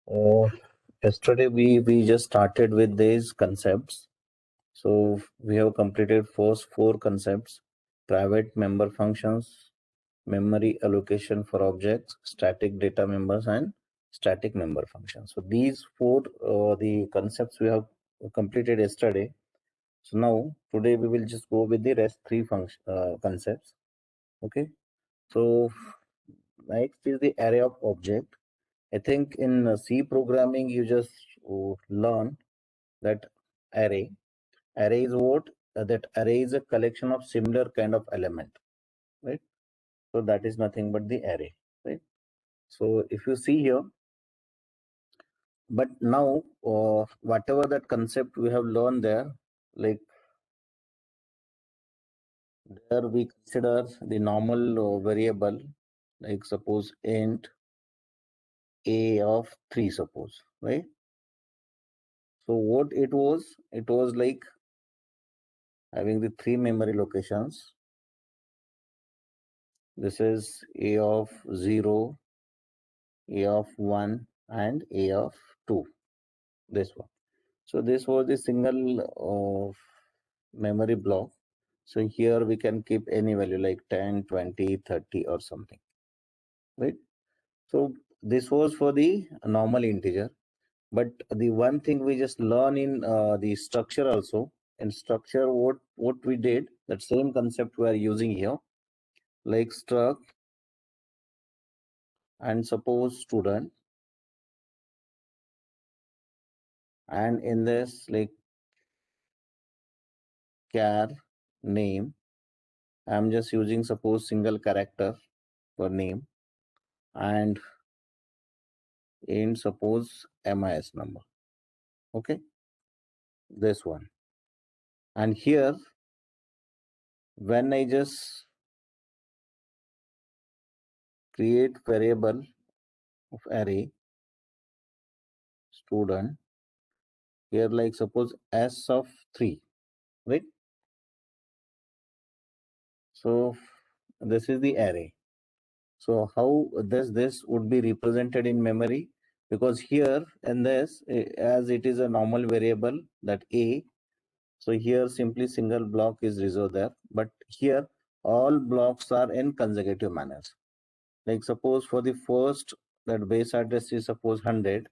Uh, Yesterday we just started with these concepts. So we have completed first four concepts: private member functions, memory allocation for objects, static data members, and static member functions. So these four the concepts we have completed yesterday. So now today we will just go with the rest three function concepts. Okay. So next is the array of object. I think in C programming you just learn that array. Array is what? That array is a collection of similar kind of element, right? So that is nothing but the array, right? So if you see here, but now whatever that concept we have learned there, like there we consider the normal variable, like suppose int a of 3, suppose, right? So what it was like having the three memory locations. This is a of 0, a of 1, and a of 2. This one. So this was the single memory block. So here we can keep any value like 10, 20, 30 or something, right? So this was for the normal integer. But the one thing we just learn in the structure also, in structure what we did, that same concept we are using here, like struct and suppose student, and in this like char name, I'm just using suppose single character for name, and in suppose MIS number. Okay, this one. And here when I just create variable of array student, here like suppose s of 3, right? So this is the array. So how this would be represented in memory? Because here in this, as it is a normal variable that a, so here simply single block is reserved there. But here all blocks are in consecutive manners. Like suppose for the first, that base address is suppose 100,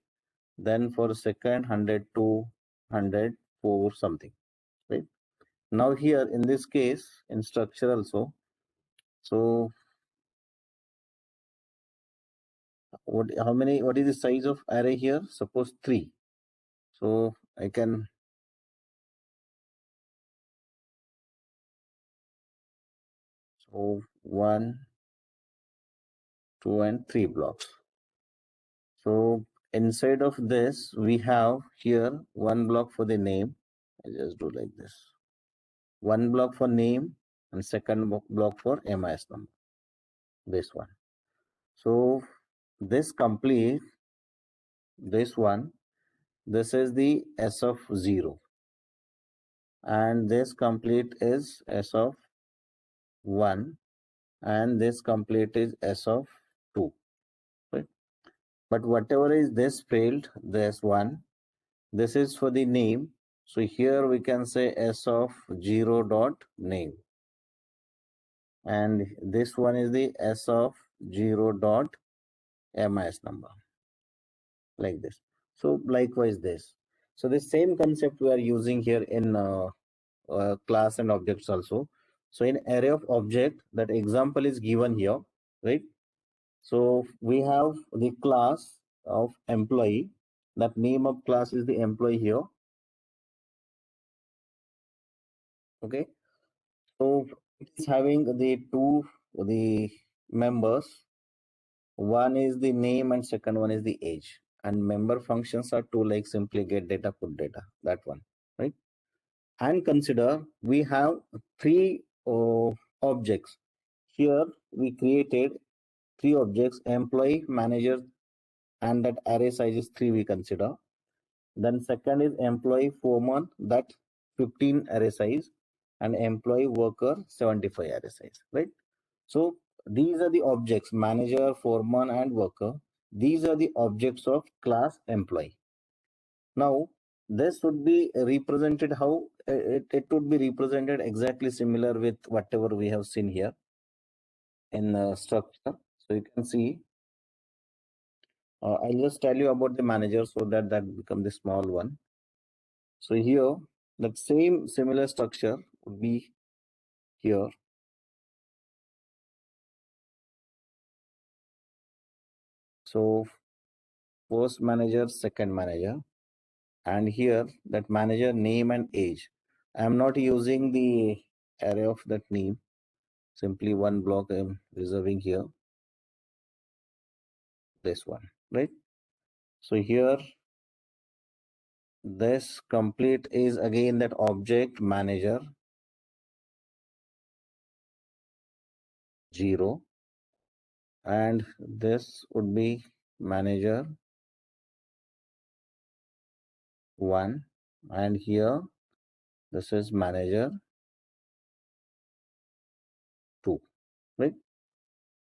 then for second 102, 104 something, right? Now here in this case in structure also, so what is the size of array here? Suppose 3. So I can so 1, 2, and 3 blocks. So inside of this we have here one block for the name. I just do like this. One block for name and second block for MIS number. This one. So this complete this one. This is the S of 0, and this complete is S of 1, and this complete is S of 2, right? But whatever is this failed, this one, this is for the name. So here we can say S of 0 dot name, and this one is the S of 0 dot MIS number, like this. So likewise this. So the same concept we are using here in class and objects also. So in array of object, that example is given here, right? So we have the class of employee. That name of class is the employee here. Okay. So it is having the members. One is the name and second one is the age. And member functions are two, like simply get data, put data. That one, right? And consider we have three objects. Here we created three objects: employee, manager, and that array size is 3 we consider. Then second is employee foreman, that 15 array size, and employee worker 75 array size, right? So these are the objects: manager, foreman, and worker. These are the objects of class employee. Now, this would be represented how it would be represented exactly similar with whatever we have seen here in structure. So you can see, I'll just tell you about the manager so that become the small one. So here, that same similar structure would be here. So first manager, second manager, and here that manager name and age. I am not using the array of that name. Simply one block I am reserving here. This one, right? So here, this complete is again that object manager 0, and this would be manager 1, and here this is manager 2, right?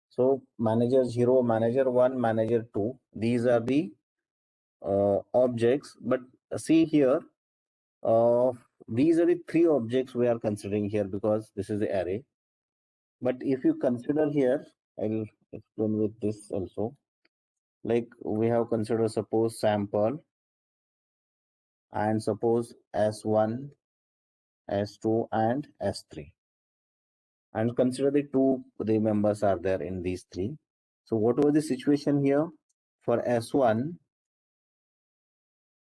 So manager 0, manager 1, manager 2, these are the objects. But see here, these are the 3 objects we are considering here because this is the array. But if you consider here, I'll explain with this also. Like we have considered, suppose sample, and suppose S1, S2, and S3. And consider the members are there in these 3. So what was the situation here? For S1,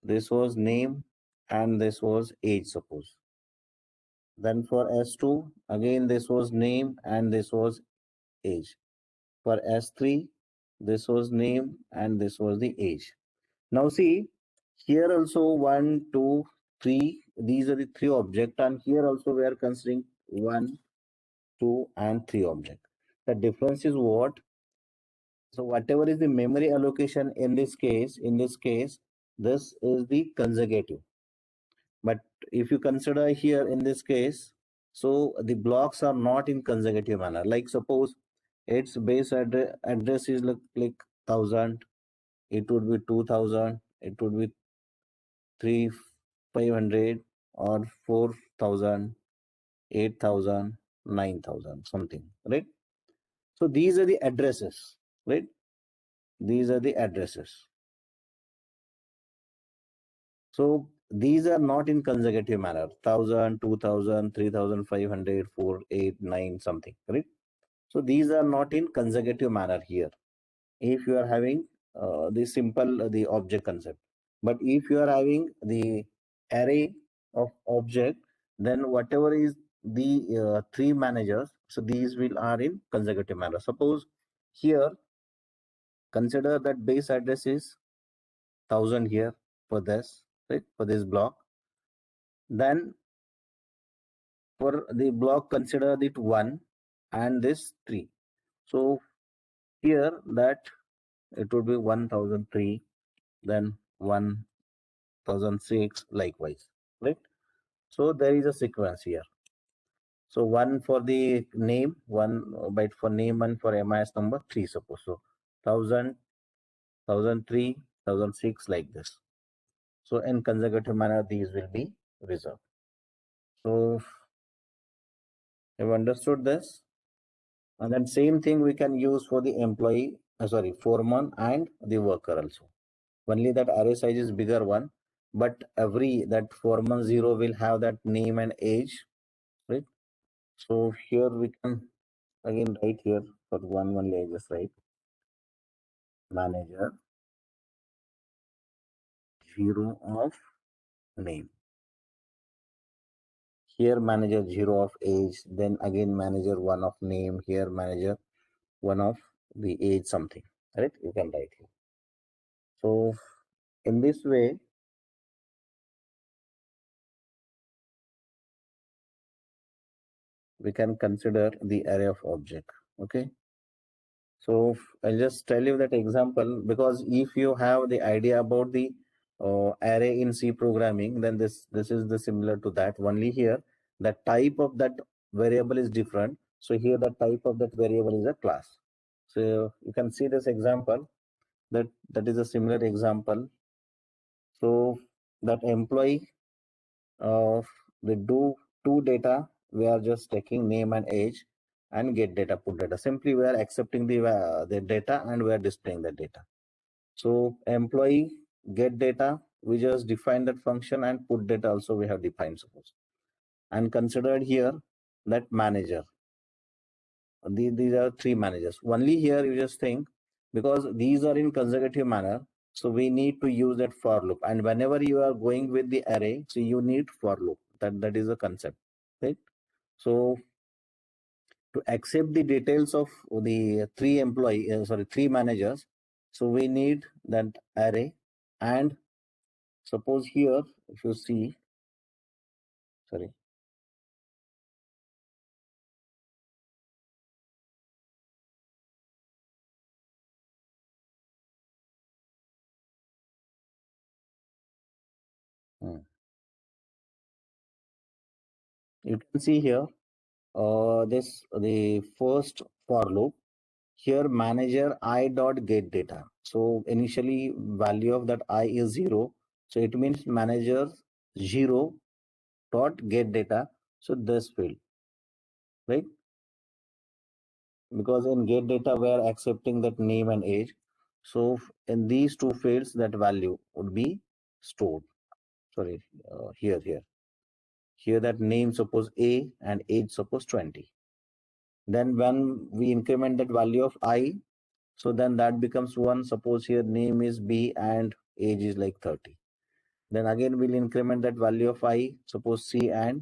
this was name and this was age, suppose. Then for S2, again this was name and this was age. For S3, this was name and this was the age. Now see, here also 1, 2, 3, these are the 3 objects, and here also we are considering 1, 2, and 3 objects. The difference is what? So whatever is the memory allocation in this case, this is the consecutive. But if you consider here in this case, so the blocks are not in consecutive manner. Like suppose its base address is like 1000, it would be 2000, it would be 3500 or 4000, 8000, 9000, something, right? So these are the addresses, right? These are the addresses. So these are not in consecutive manner. 1000, 2000, 3500, 4, 8, 9, something, right? So these are not in consecutive manner here. If you are having the simple the object concept, but if you are having the array of object, then whatever is the 3 managers, so these will are in consecutive manner. Suppose here, consider that base address is 1000 here for this, right, for this block. Then for the block, consider it 1 and this 3. So here that it would be 1003, then 1006, likewise, right? So there is a sequence here. So 1 for the name, 1 byte for name, and for MIS number 3, suppose. So 1000, 1003, 1006, like this. So in consecutive manner, these will be reserved. So have you understood this? And then same thing we can use for the employee, foreman and the worker also. Only that array size is bigger one, but every that foreman 0 will have that name and age, right? So here we can again write here for one only I just write manager 0 of name. Here manager 0 of age, then again manager 1 of name, here manager 1 of the age, something, right? You can write here. So in this way, we can consider the array of object. Okay. So I'll just tell you that example, because if you have the idea about the array in C programming, then this is the similar to that. Only here the type of that variable is different. So here the type of that variable is a class. So you can see this example. that is a similar example. So that employee of the do two data, we are just taking name and age, and get data, put data. Simply we are accepting the data and we are displaying the data. So employee get data, we just define that function, and put data also we have defined, suppose. And considered here that manager. These are three managers. Only here you just think, because these are in consecutive manner, so we need to use that for loop. And whenever you are going with the array, so you need for loop. That is the concept, right? So to accept the details of the three managers, so we need that array. And suppose here, if you see, sorry, hmm, you can see here, this the first for loop. Here manager I dot get data. So initially value of that I is 0. So it means manager 0 dot get data. So this field, right? Because in get data we are accepting that name and age. So in these two fields that value would be stored. Sorry, here that name suppose A and age suppose 20. Then when we increment that value of I, so then that becomes 1. Suppose here name is B and age is like 30. Then again we'll increment that value of I, suppose C and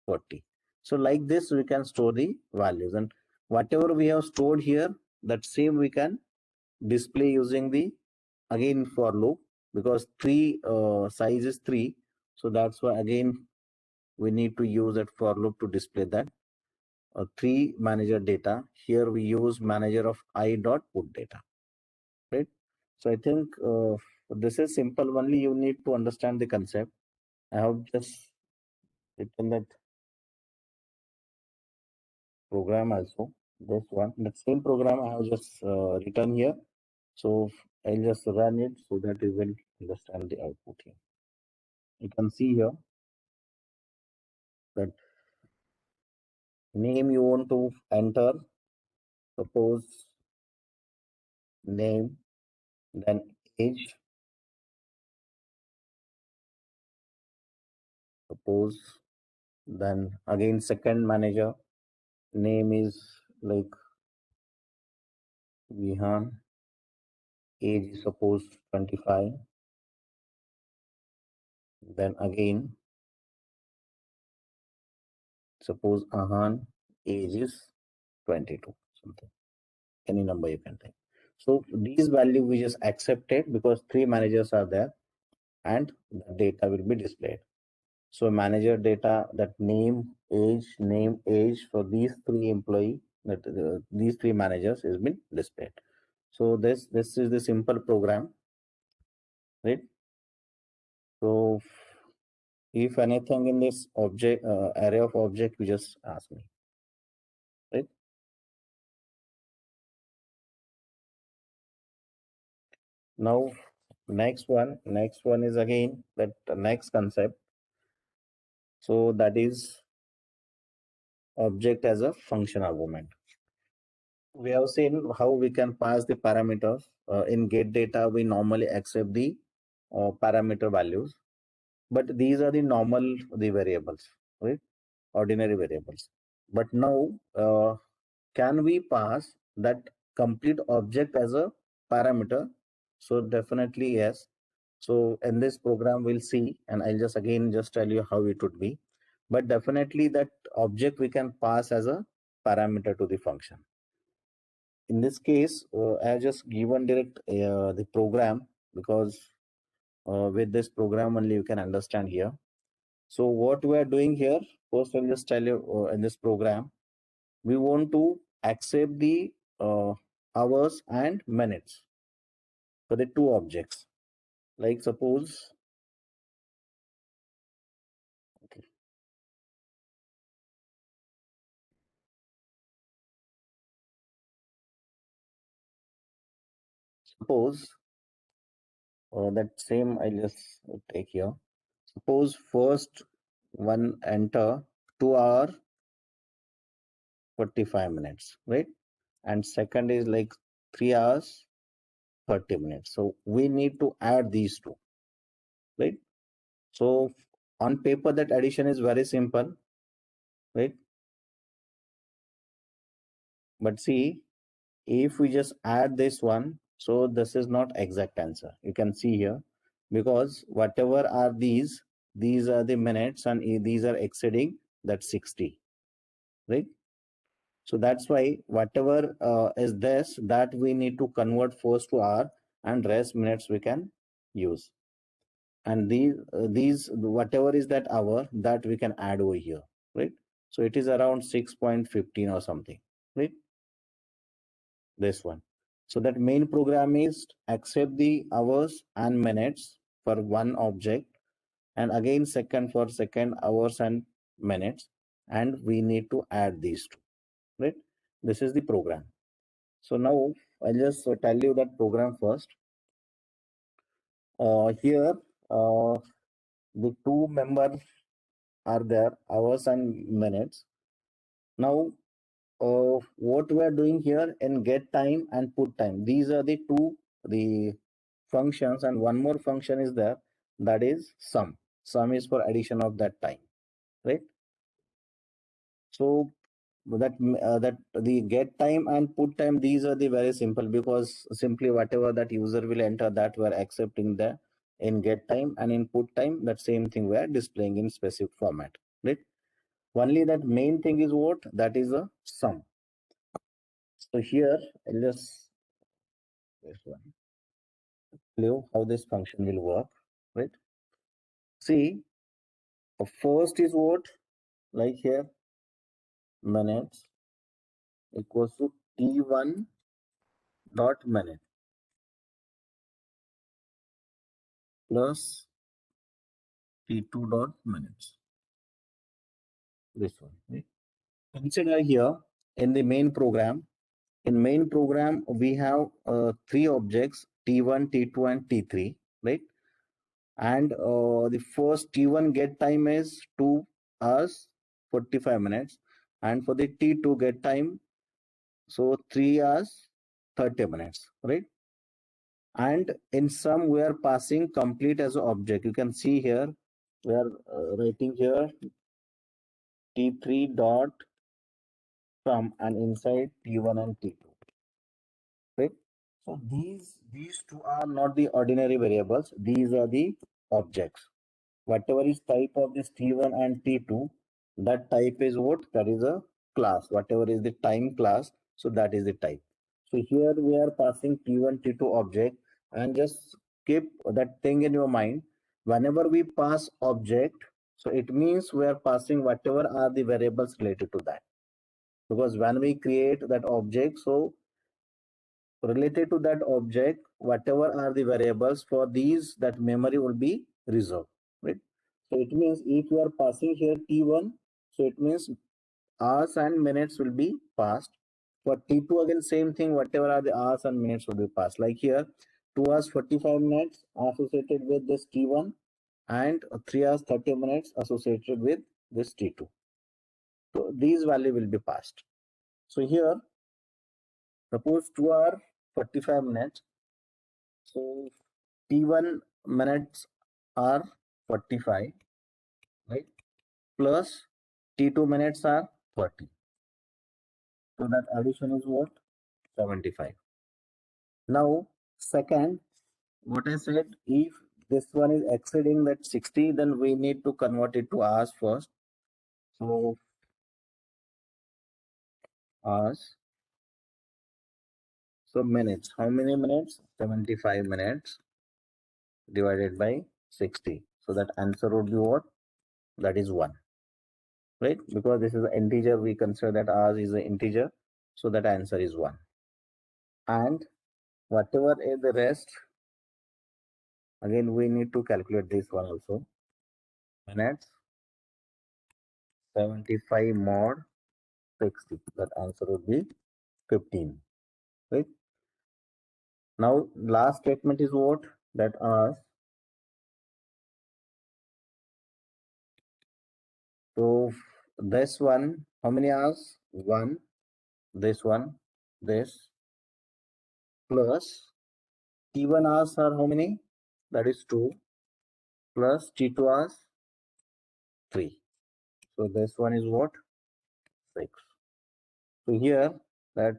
40. So like this we can store the values, and whatever we have stored here, that same we can display using the again for loop, because 3 size is 3. So that's why again we need to use that for loop to display that 3 manager data. Here we use manager of I dot put data, right? So I think this is simple. Only you need to understand the concept. I have just written that program also. This one, that same program I have just written here. So I'll just run it so that you will understand the output here. You can see here that name you want to enter. Suppose name, then age. Suppose then again second manager name is like Vihan, age is suppose 25. Then again, suppose Ahan, age is 22, something, any number you can take. So these value we just accepted because 3 managers are there and the data will be displayed. So manager data, that name, age for these 3 employee, that these 3 managers has been displayed. So this is the simple program, right? So if anything in this object array of object, you just ask me, right? Now next one is again that next concept. So that is object as a function argument. We have seen how we can pass the parameters. In get data we normally accept the parameter values, but these are the normal the variables, right? Ordinary variables. But now can we pass that complete object as a parameter? So definitely yes. So in this program we'll see, and I'll just again just tell you how it would be. But definitely that object we can pass as a parameter to the function. In this case, I have just given direct the program, because with this program only you can understand here. So what we are doing here, first I'll just tell you in this program, we want to accept the hours and minutes for the two objects. Like okay, suppose that same I just take here. Suppose first one enter 2 hour 45 minutes, right? And second is like 3 hours 30 minutes. So we need to add these two, right? So on paper that addition is very simple, right? But see, if we just add this one, so this is not exact answer. You can see here, because whatever are these are the minutes and these are exceeding that 60, right? So that's why whatever is this, that we need to convert first to hour, and rest minutes we can use. And these whatever is that hour, that we can add over here, right? So it is around 6.15 or something, right? This one. So that main program is accept the hours and minutes for one object, and again second for second, hours and minutes, and we need to add these two, right? This is the program. So now I'll just tell you that program first. Here the two members are there, hours and minutes. Now what we are doing here in get time and put time, these are the two the functions, and one more function is there, that is sum. Sum is for addition of that time, right? So that the get time and put time, these are the very simple, because simply whatever that user will enter, that we are accepting the in get time, and in put time that same thing we are displaying in specific format, right? Only that main thing is what, that is a sum. So here I'll just this one you how this function will work, right? See, first is what, like here, minutes equals to t1 dot minute plus t2 dot minutes. This one, right? Consider here in the main program. In main program, we have three objects, t1, t2, and t3, right? And the first t1 get time is 2 hours 45 minutes, and for the t2 get time, so 3 hours 30 minutes, right? And in sum we are passing complete as an object. You can see here we are writing here t3 dot sum, and inside t1 and t2, right? So these two are not the ordinary variables, these are the objects. Whatever is type of this t1 and t2, that type is what, that is a class. Whatever is the time class, so that is the type. So here we are passing t1 t2 object, and just keep that thing in your mind. Whenever we pass object, so it means we are passing whatever are the variables related to that, because when we create that object, so related to that object, whatever are the variables for these, that memory will be reserved, right? So it means if you are passing here t1, so it means hours and minutes will be passed. For t2 again same thing, whatever are the hours and minutes will be passed. Like here 2 hours 45 minutes associated with this t1, and 3 hours 30 minutes associated with this t2. So these value will be passed. So here suppose 2 hour 45 minutes, so T1 minutes are 45, right? Plus T2 minutes are 30. So that addition is what? 75. Now, second, what I said, if this one is exceeding that 60, then we need to convert it to hours first. So hours. So minutes. How many minutes? 75 minutes divided by 60. So that answer would be what? That is 1. Right? Because this is an integer, we consider that ours is an integer. So that answer is 1. And whatever is the rest, again, we need to calculate this one also. Minutes, 75 mod 60. That answer would be 15. Right? Now, last statement is what? that hours. So this one, how many hours? One, this one, this, plus T1 hours are how many? That is 2, plus T2 hours, 3. So this one is what? 6. So here that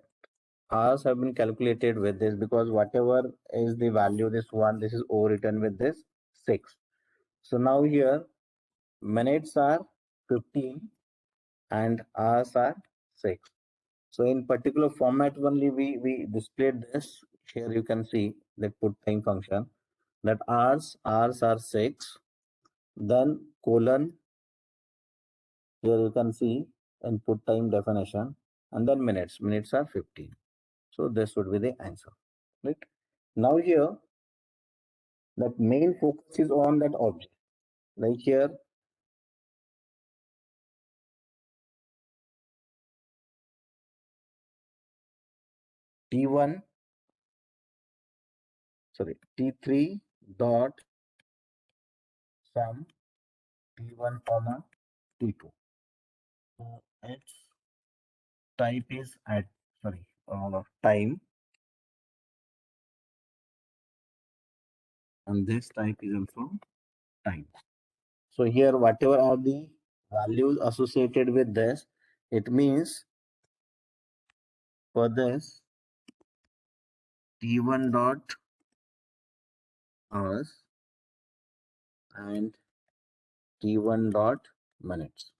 hours have been calculated with this, because whatever is the value, this one, this is overwritten with this 6. So now here minutes are 15 and hours are 6. So in particular format only we displayed this. Here you can see the put time function, that hours are 6, then colon, here you can see input time definition, and then minutes are 15. So this would be the answer, right? Now here that main focus is on that object, like here T1, sorry, T3 dot sum T1 comma T2. So its type is at, sorry, time, and this type is also time. So here whatever are the values associated with this, it means for this T1 dot hours and T1 dot minutes.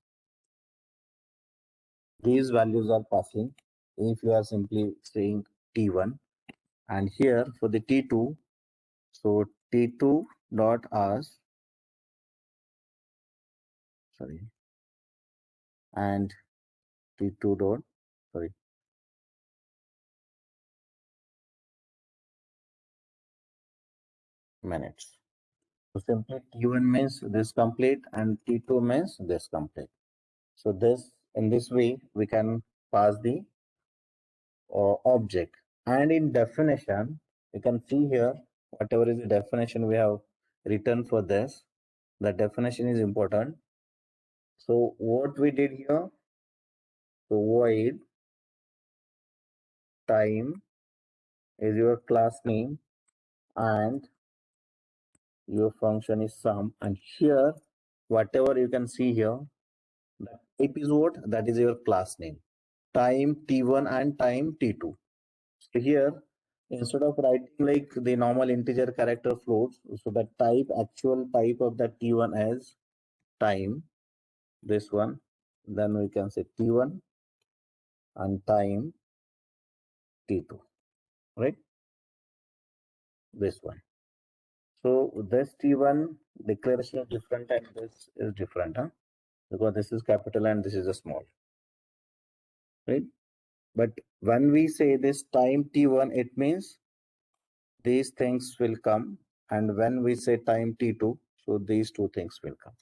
These values are passing if you are simply saying T1, and here for the T2, so T2 dot hours, sorry, and T2 dot, sorry, minutes. So simply T1 means this complete and T2 means this complete. So this, in this way we can pass the object. And in definition, you can see here whatever is the definition we have written for this. The definition is important. So what we did here, so void time is your class name and your function is sum, and here whatever you can see here, the type is what, that is your class name, time T1 and time T2. So here, instead of writing like the normal integer character floats, so the type, actual type of that T1 as time, this one, then we can say T1 and time T2, right? This one. So this T1 declaration is different and this is different, huh? Because this is capital and this is a small, right? But when we say this time T1, it means these things will come, and when we say time T2, so these two things will come.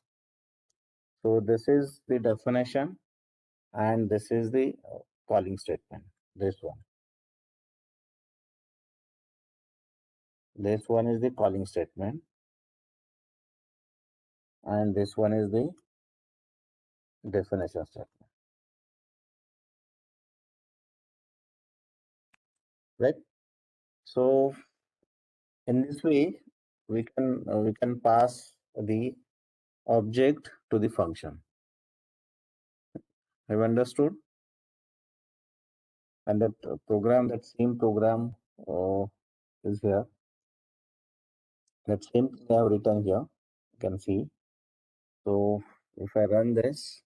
So this is the definition and this is the calling statement. This one. This one is the calling statement and this one is the definition statement. Right? So in this way, we can pass the object to the function. Have you understood? And that program, that same program is here. That same thing I have written here. You can see. So if I run this,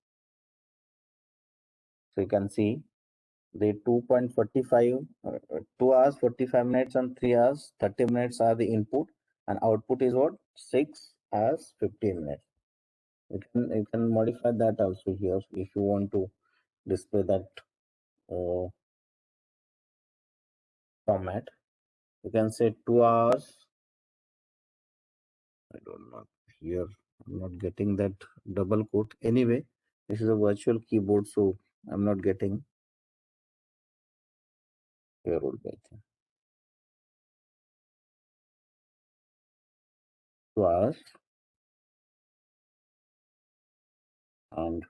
so you can see the 2.45, 2 hours 45 minutes and 3 hours 30 minutes are the input, and output is what, 6 hours 15 minutes. You can modify that also here if you want to display that format. You can say 2 hours, I don't know, here I'm not getting that double quote. Anyway, this is a virtual keyboard, so I'm not getting here would be, to us, and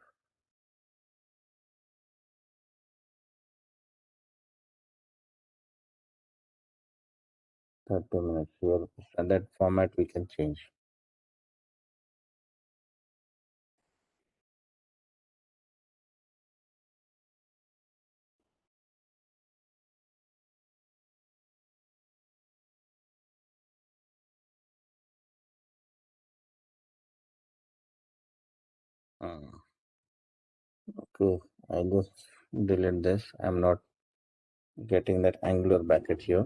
30 minutes here, and that format we can change. Okay, I just delete this. I'm not getting that angular bracket here.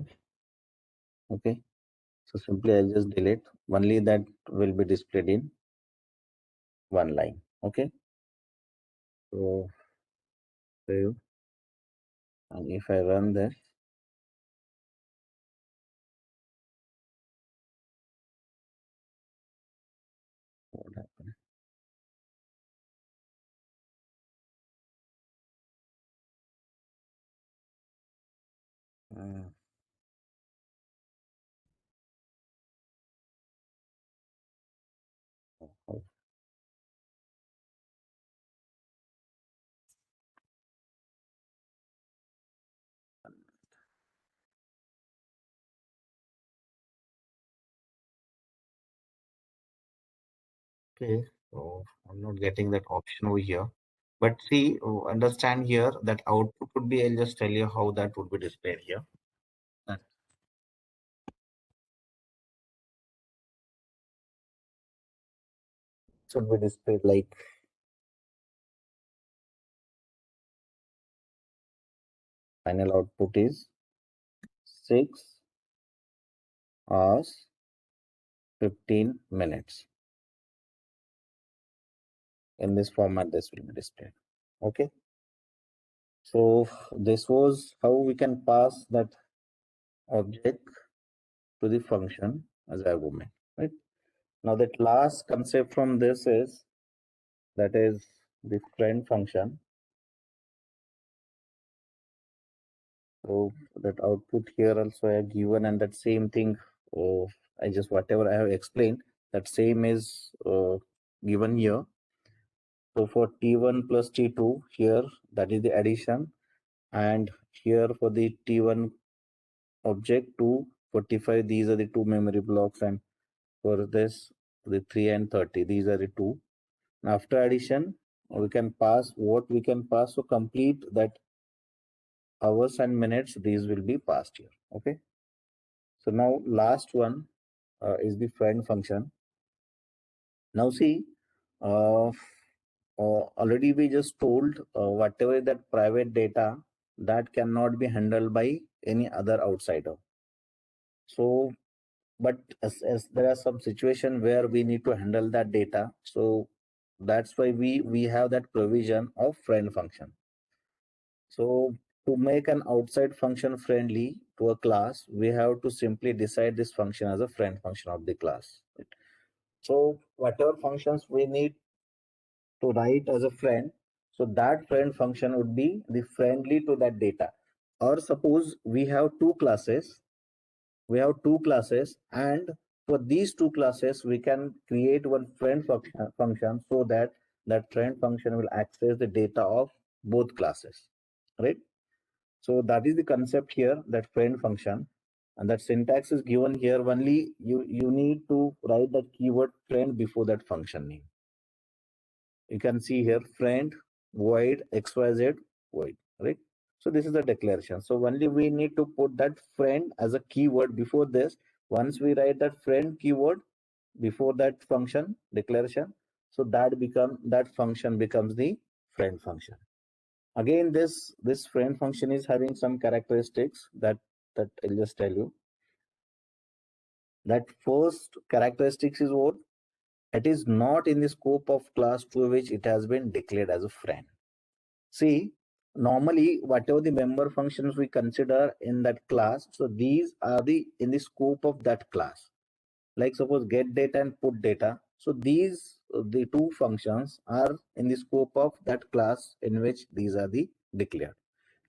Okay, so simply I'll just delete. Only that will be displayed in one line. Okay, so save, and if I run this, what happened? Uh, oh, okay, so I'm not getting that option over here. But see, understand here that output would be, I'll just tell you how that would be displayed here. That should be displayed like final output is 6 hours 15 minutes. In this format, this will be displayed. Okay. So this was how we can pass that object to the function as argument, right? Now that last concept from this is that is the friend function. So that output here also I have given, and that same thing, I just whatever I have explained, that same is given here. So for T1 plus T2 here, that is the addition, and here for the T1 object 245, these are the two memory blocks, and for this the 3 and 30, these are the two. After addition, we can pass what we can pass, so complete that hours and minutes, these will be passed here. Okay, so now last one is the friend function. Now see, already we just told whatever that private data that cannot be handled by any other outsider. So but as there are some situation where we need to handle that data, so that's why we have that provision of friend function. So to make an outside function friendly to a class, we have to simply decide this function as a friend function of the class. So whatever functions we need to write as a friend, so that friend function would be the friendly to that data. Or suppose we have two classes, and for these two classes we can create one friend function, so that that friend function will access the data of both classes, right? So that is the concept here, that friend function, and that syntax is given here. Only you need to write that keyword friend before that function name. You can see here friend void xyz void, right? So this is the declaration. So only we need to put that friend as a keyword before this. Once we write that friend keyword before that function declaration, so that function becomes the friend function. Again, this friend function is having some characteristics that I'll just tell you. That first characteristics is what? It is not in the scope of class to which it has been declared as a friend. See, normally whatever the member functions we consider in that class, so these are the in the scope of that class. Like suppose get data and put data. So these the two functions are in the scope of that class in which these are the declared.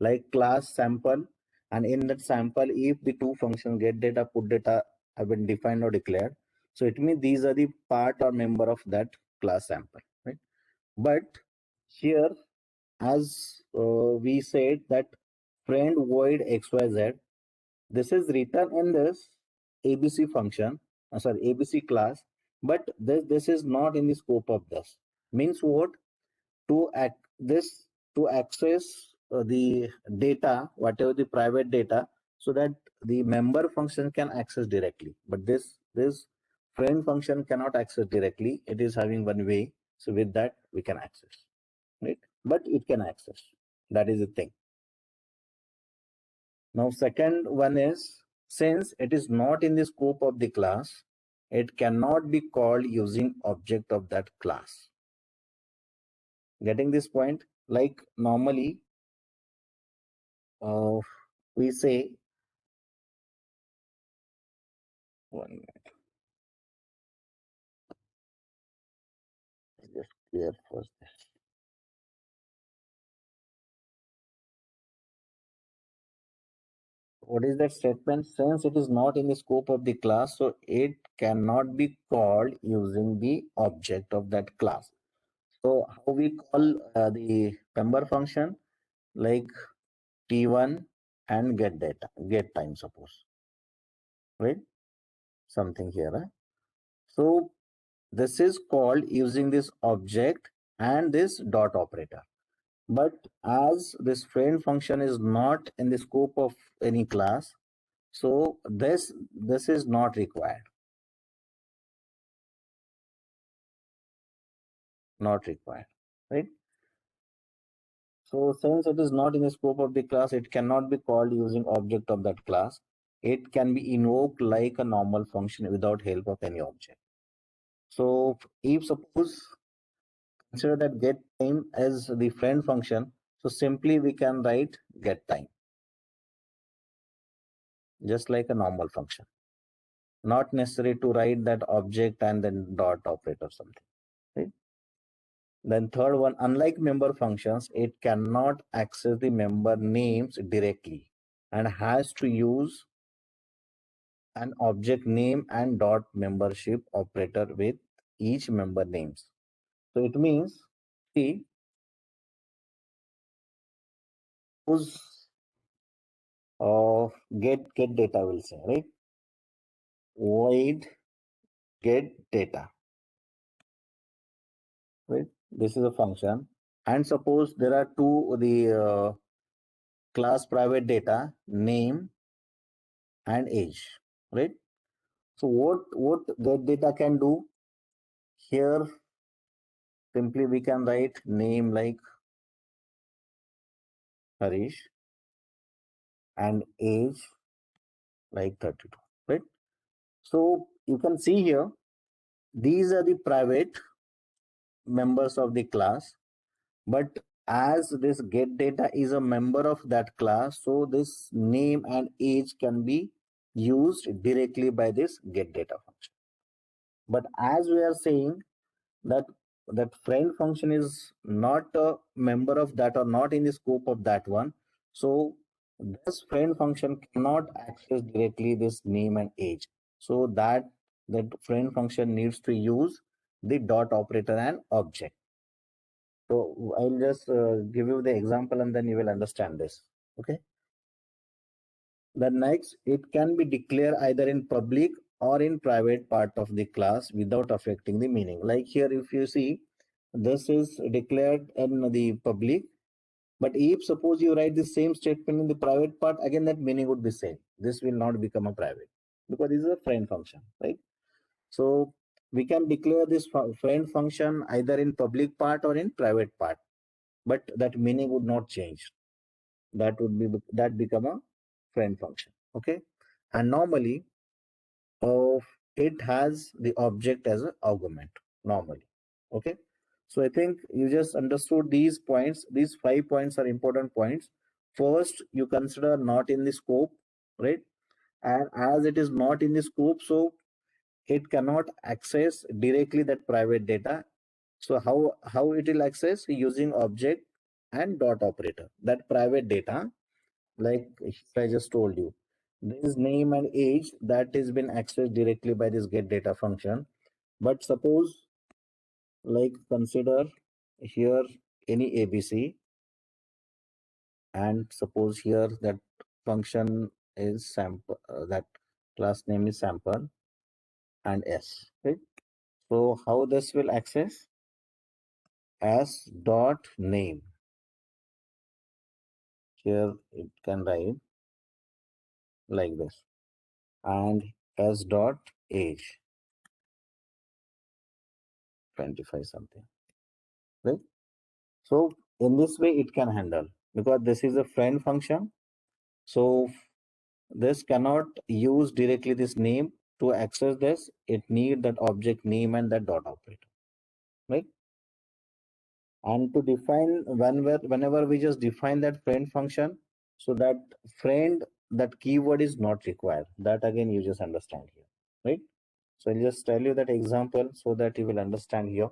Like class sample, and in that sample, if the two functions get data, put data have been defined or declared, So it means these are the part or member of that class sample, right? But here, as we said that friend void xyz, this is written in this ABC function, sorry, ABC class, but this is not in the scope of this. Means what? To this to access the data, whatever the private data, so that the member function can access directly. But this friend function cannot access directly. It is having one way. So with that we can access, right? But it can access. That is the thing. Now, second one is, since it is not in the scope of the class, it cannot be called using object of that class. Getting this point? Like normally, we say, one minute, just clear first. What is that statement? Since it is not in the scope of the class, so it cannot be called using the object of that class. So how we call the member function? Like T1 and get data, get time, suppose, right? Something here. Huh? So this is called using this object and this dot operator. But as this friend function is not in the scope of any class, so this is not required. Not required, right? So since it is not in the scope of the class, it cannot be called using object of that class. It can be invoked like a normal function without help of any object. So if suppose consider that get time as the friend function, so simply we can write get time, just like a normal function. Not necessary to write that object and then dot operator something, right? Then third one, unlike member functions, it cannot access the member names directly and has to use an object name and dot membership operator with each member names. So it means, see, whose get data will say, right? Void get data, right? This is a function. And suppose there are two, the class private data, name and age, right? So what get data can do here? Simply we can write name like Harish and age like 32, right? So you can see here, these are the private members of the class, but as this get data is a member of that class, so this name and age can be used directly by this get data function. But as we are saying that friend function is not a member of that or not in the scope of that one, so this friend function cannot access directly this name and age. So that friend function needs to use the dot operator and object. So I'll just give you the example and then you will understand this. Okay. The next, it can be declared either in public or in private part of the class without affecting the meaning. Like here, if you see, this is declared in the public, but if suppose you write the same statement in the private part, again that meaning would be same. This will not become a private because this is a friend function, right? So we can declare this friend function either in public part or in private part, but that meaning would not change. That would be that become a friend function. Okay. And normally it has the object as an argument normally. Okay. So I think you just understood these points. These 5 points are important points. First, you consider not in the scope, right? And as it is not in the scope, so it cannot access directly that private data. So how it will access? Using object and dot operator. That private data, like I just told you, this name and age that is been accessed directly by this get data function. But suppose, like, consider here any ABC, and suppose here that function is sample, that class name is sample and s, right? So how this will access? S dot name, here it can write like this, and s dot age 25 something, right? So in this way it can handle, because this is a friend function. So this cannot use directly this name to access this. It need that object name and that dot operator, right? And to define whenever we just define that friend function, so that friend, that keyword is not required. That again you just understand here, right? So I'll just tell you that example so that you will understand here.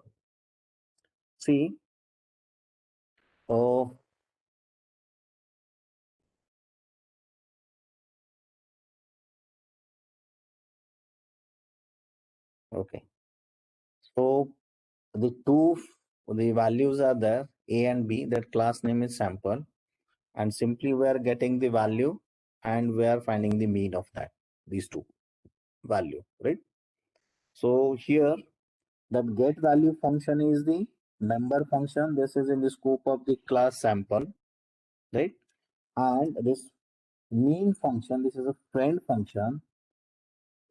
See, oh, okay. So the values are there, a and b. That class name is sample, and simply we are getting the value and we are finding the mean of that, these two value, right? So here that get value function is the member function. This is in the scope of the class sample, right? And this mean function, this is a friend function.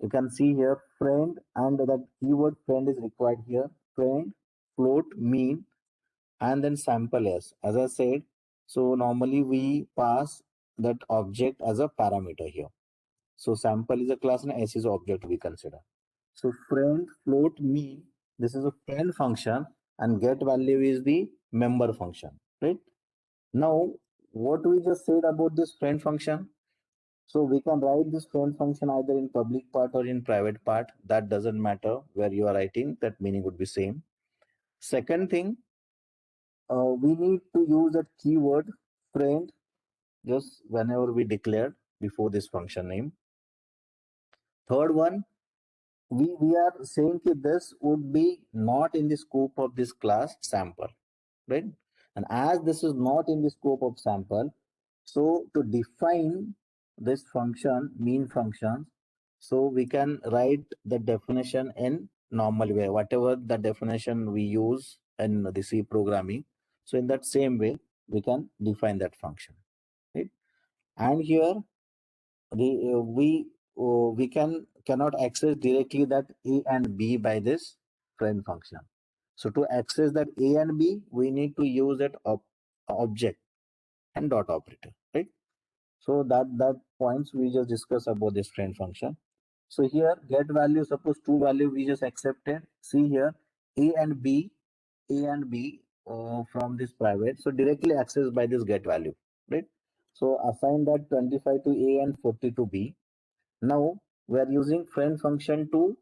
You can see here friend, and that keyword friend is required here. Friend, float, mean, and then sample s. As I said, so normally we pass that object as a parameter here. So sample is a class and s is object we consider. So friend, float, mean, this is a friend function, and get value is the member function, right? Now, what we just said about this friend function, so we can write this friend function either in public part or in private part. That doesn't matter where you are writing, that meaning would be same. Second thing, we need to use that keyword friend just whenever we declared before this function name. Third one, we are saying that this would be not in the scope of this class sample, right? And as this is not in the scope of sample, so to define this function, mean function, so we can write the definition in normal way, whatever the definition we use in the C programming. So in that same way, we can define that function, right? And here the we cannot access directly that a and b by this friend function. So to access that a and b, we need to use that object and dot operator, right? So that points we just discussed about this friend function. So here get value, suppose two value we just accepted. See here a and b, from this private, so directly accessed by this get value, right? So assign that 25 to a and 40 to b. Now we are using friend function to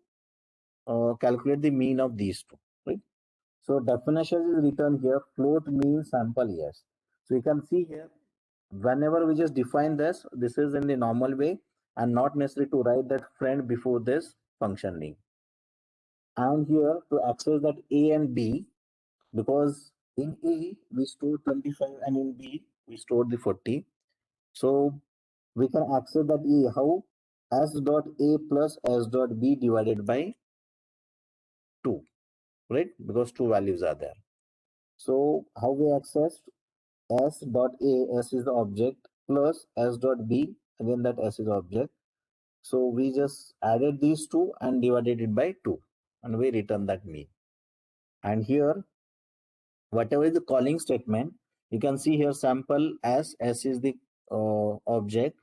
calculate the mean of these two, right? So definition is written here, float mean sample yes. So you can see here, whenever we just define this, this is in the normal way and not necessary to write that friend before this function name. And here to access that a and b, because in a we store 25 and in b we store the 40. So we can access that a how? S dot a plus s dot b divided by 2, right? Because two values are there. So how we access s dot a, s is the object, plus s dot b, again that s is object. So we just added these two and divided it by 2, and we return that mean. And here, whatever is the calling statement, you can see here sample s is the object,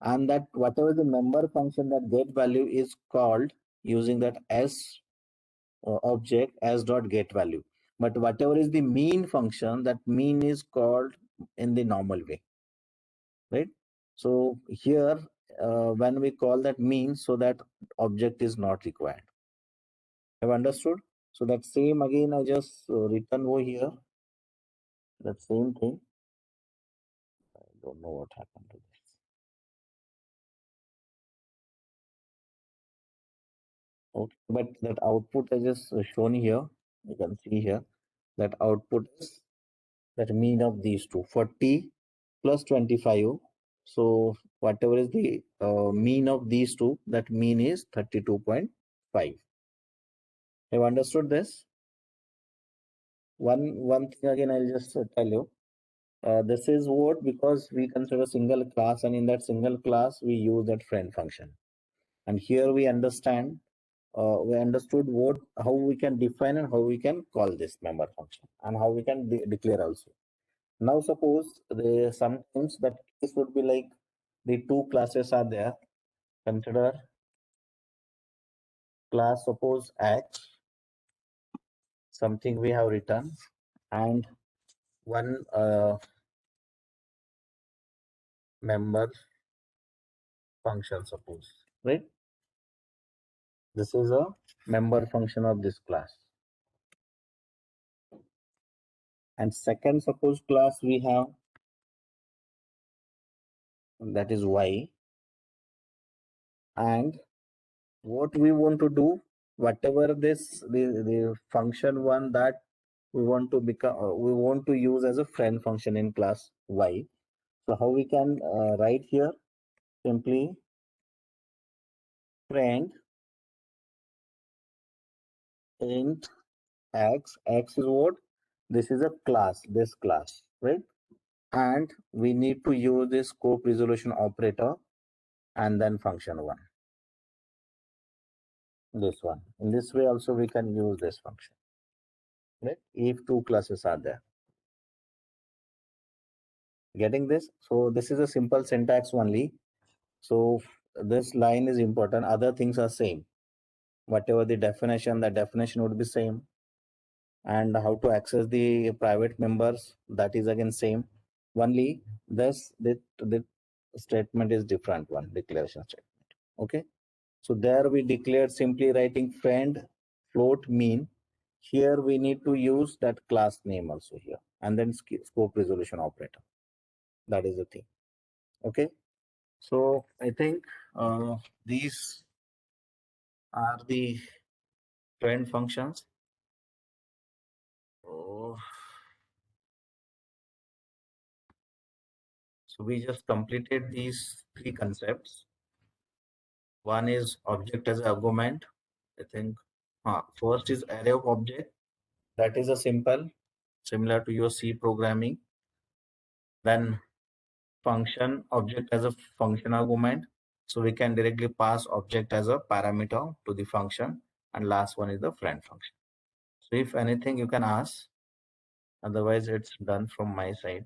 and that whatever the member function, that get value is called using that s object as dot get value. But whatever is the mean function, that mean is called in the normal way, right? So here, when we call that mean, so that object is not required. Have understood? So that same again, I just written over here. That same thing. I don't know what happened to this. Okay, but that output is just shown here. You can see here that output is that mean of these two, 40 plus 25. So whatever is the mean of these two, that mean is 32.5. Have understood this? One thing again, I'll just tell you. This is what, because we consider single class, and in that single class we use that friend function. And here we understood what, how we can define and how we can call this member function, and how we can declare also. Now suppose the sometimes that case would be like the two classes are there. Consider class, suppose X, something we have written, and one member function, suppose, right? This is a member function of this class. And second, suppose class we have, that is Y, and what we want to do, whatever this the function one that we want to become, we want to use as a friend function in class Y. So how we can write here? Simply friend int X. X is what? This is a class, this class, right? And we need to use this scope resolution operator and then function one. This one. In this way also we can use this function, right? If two classes are there. Getting this? So this is a simple syntax only. So this line is important. Other things are same. Whatever the definition would be same. And how to access the private members, that is again same. Only the statement is different one, declaration statement. Okay. So there we declared simply writing friend float mean. Here we need to use that class name also here, and then scope resolution operator. That is the thing. Okay. So I think these are the friend functions. Oh, so we just completed these three concepts. One is object as argument. I think first is array of object. That is a simple, similar to your C programming. Then function, object as a function argument. So we can directly pass object as a parameter to the function. And last one is the friend function. So if anything you can ask, otherwise it's done from my side.